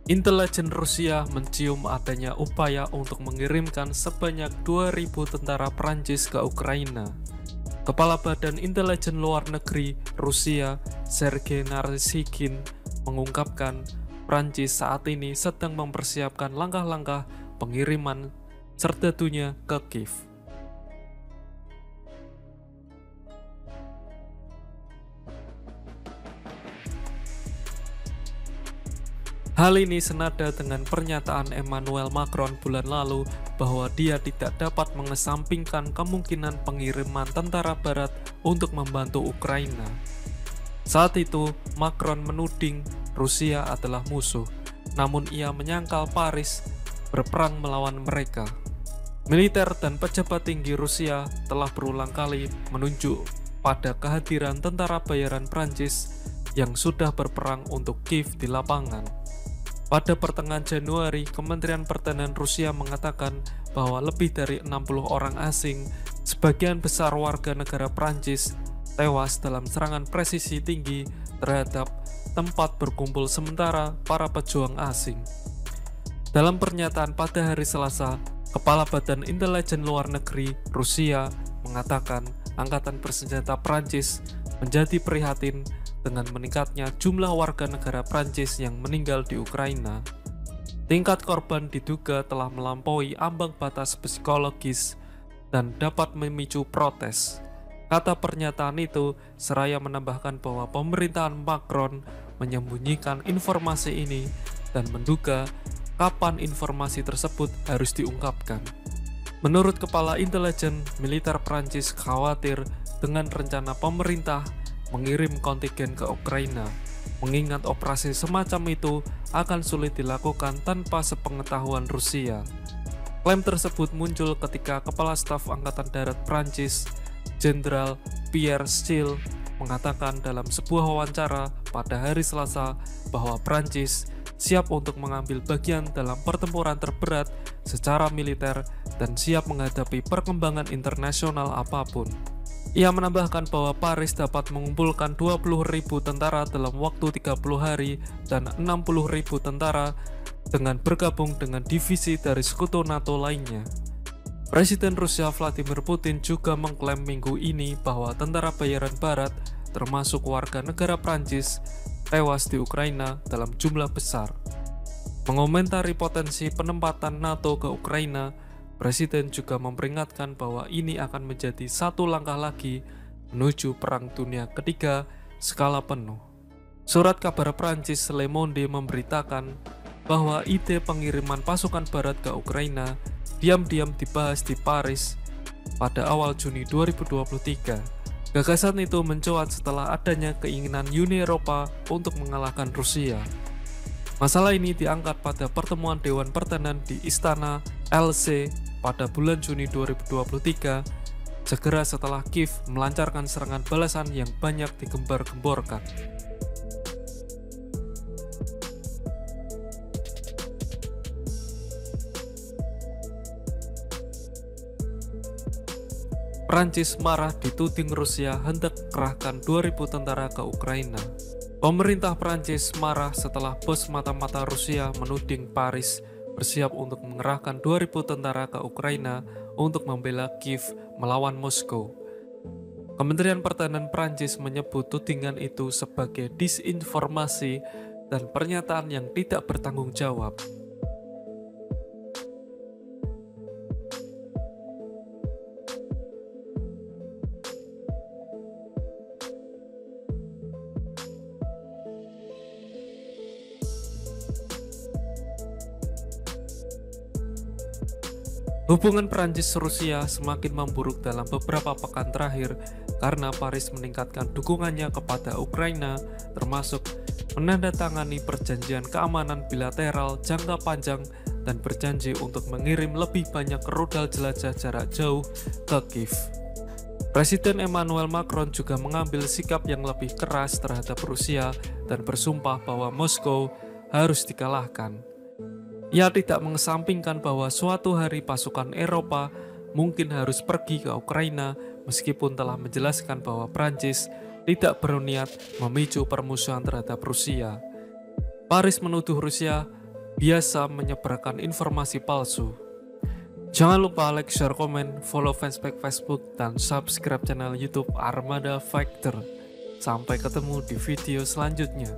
Intelijen Rusia mencium adanya upaya untuk mengirimkan sebanyak 2.000 tentara Prancis ke Ukraina. Kepala Badan Intelijen Luar Negeri Rusia, Sergei Naryshkin, mengungkapkan Prancis saat ini sedang mempersiapkan langkah-langkah pengiriman serdatunya ke Kiev. Hal ini senada dengan pernyataan Emmanuel Macron bulan lalu bahwa dia tidak dapat mengesampingkan kemungkinan pengiriman tentara barat untuk membantu Ukraina. Saat itu, Macron menuding Rusia adalah musuh, namun ia menyangkal Paris berperang melawan mereka. Militer dan pejabat tinggi Rusia telah berulang kali menunjuk pada kehadiran tentara bayaran Prancis yang sudah berperang untuk Kiev di lapangan. Pada pertengahan Januari, Kementerian Pertahanan Rusia mengatakan bahwa lebih dari 60 orang asing, sebagian besar warga negara Prancis, tewas dalam serangan presisi tinggi terhadap tempat berkumpul sementara para pejuang asing. Dalam pernyataan pada hari Selasa, Kepala Badan Intelijen Luar Negeri Rusia mengatakan Angkatan Bersenjata Prancis menjadi prihatin dengan meningkatnya jumlah warga negara Prancis yang meninggal di Ukraina. Tingkat korban diduga telah melampaui ambang batas psikologis dan dapat memicu protes. Kata pernyataan itu seraya menambahkan bahwa pemerintahan Macron menyembunyikan informasi ini dan menduga kapan informasi tersebut harus diungkapkan. Menurut Kepala Intelijen Militer Prancis khawatir dengan rencana pemerintah mengirim kontingen ke Ukraina, mengingat operasi semacam itu akan sulit dilakukan tanpa sepengetahuan Rusia. Klaim tersebut muncul ketika Kepala Staf Angkatan Darat Prancis, Jenderal Pierre Schell, mengatakan dalam sebuah wawancara pada hari Selasa bahwa Prancis siap untuk mengambil bagian dalam pertempuran terberat secara militer dan siap menghadapi perkembangan internasional apapun. Ia menambahkan bahwa Paris dapat mengumpulkan 20.000 tentara dalam waktu 30 hari dan 60.000 tentara dengan bergabung dengan divisi dari sekutu NATO lainnya. Presiden Rusia Vladimir Putin juga mengklaim minggu ini bahwa tentara bayaran barat, termasuk warga negara Prancis, tewas di Ukraina dalam jumlah besar. Mengomentari potensi penempatan NATO ke Ukraina, Presiden juga memperingatkan bahwa ini akan menjadi satu langkah lagi menuju Perang Dunia Ketiga skala penuh. Surat kabar Prancis Le Monde memberitakan bahwa ide pengiriman pasukan barat ke Ukraina diam-diam dibahas di Paris pada awal Juni 2023. Gagasan itu mencuat setelah adanya keinginan Uni Eropa untuk mengalahkan Rusia. Masalah ini diangkat pada pertemuan Dewan Pertahanan di Istana LC pada bulan Juni 2023, segera setelah Kiev melancarkan serangan balasan yang banyak digembar-gemborkan. Prancis marah dituding Rusia hendak kerahkan 2.000 tentara ke Ukraina. Pemerintah Prancis marah setelah bos mata-mata Rusia menuding Paris bersiap untuk mengerahkan 2.000 tentara ke Ukraina untuk membela Kiev melawan Moskow. Kementerian Pertahanan Prancis menyebut tudingan itu sebagai disinformasi dan pernyataan yang tidak bertanggung jawab. Hubungan Prancis-Rusia semakin memburuk dalam beberapa pekan terakhir karena Paris meningkatkan dukungannya kepada Ukraina, termasuk menandatangani perjanjian keamanan bilateral jangka panjang dan berjanji untuk mengirim lebih banyak rudal jelajah jarak jauh ke Kiev. Presiden Emmanuel Macron juga mengambil sikap yang lebih keras terhadap Rusia dan bersumpah bahwa Moskow harus dikalahkan. Ia tidak mengesampingkan bahwa suatu hari pasukan Eropa mungkin harus pergi ke Ukraina meskipun telah menjelaskan bahwa Prancis tidak berniat memicu permusuhan terhadap Rusia. Paris menuduh Rusia biasa menyebarkan informasi palsu. Jangan lupa like, share, komen, follow fanspage Facebook, dan subscribe channel YouTube Armada Factor. Sampai ketemu di video selanjutnya.